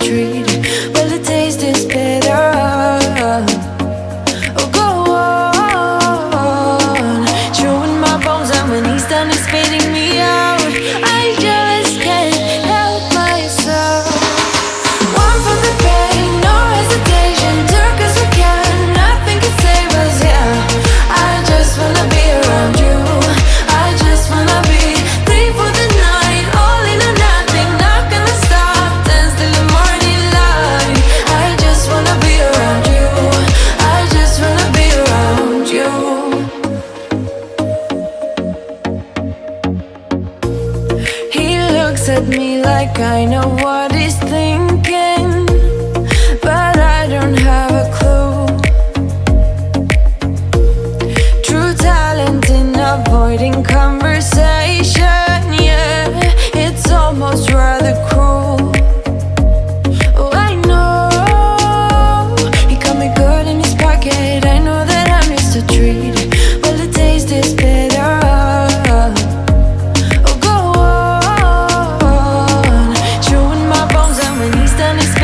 treat it. Well, the taste is better. Oh, go on, chewing my bones, and when he's done, he's spitting me out. I just can't help myself. One for the pain, no hesitation. Took us again, nothing can save us, yeah. I just wanna be around you. I just wanna be free for the night, all in or nothing, not gonna stop, dance till the morning light. I just wanna be around you. I just wanna be around you. He looks at me like I know what he's thinking, but I don't have a clue. True talent in avoiding conversation, yeah, it's almost rather cruel. Oh, I know he got me good in his pocket. I know that I'm used to treat it. Well, the taste is better. Oh, go on, chewing my bones, and when he's done, he's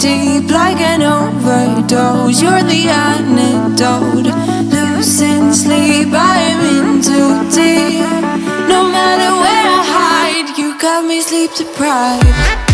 deep like an overdose. You're the antidote. Losing sleep, I'm in too deep. No matter where I hide, you got me sleep deprived.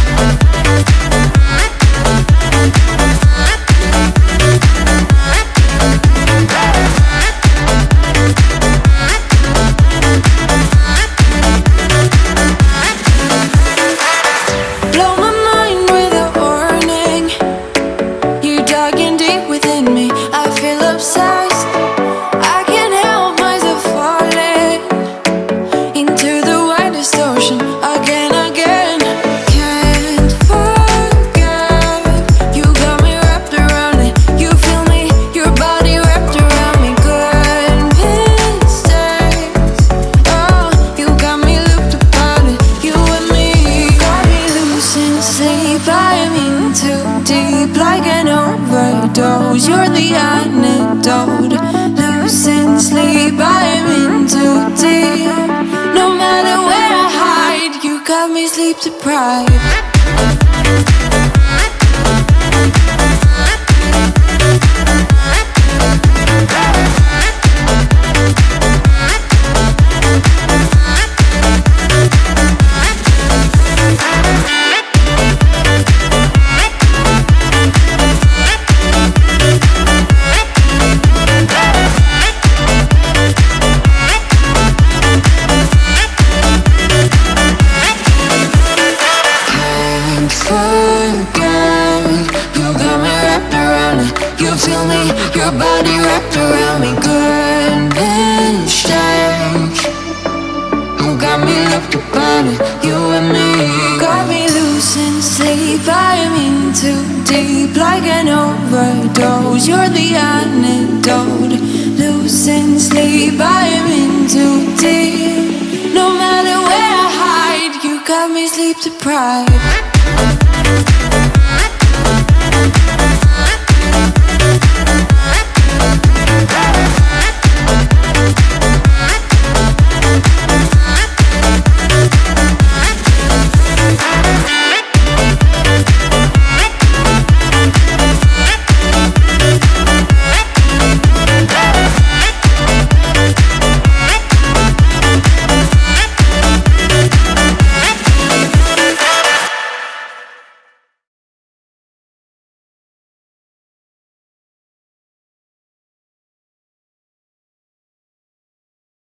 You're the antidote. Losing sleep, I'm in too deep. No matter where I hide, you got me sleep deprived. Your body wrapped around me, good and strange. You got me looked upon it, you and me. Got me losing sleep, I'm in too deep like an overdose. You're the antidote. Losing sleep, I'm in too deep. No matter where I hide, you got me sleep deprived.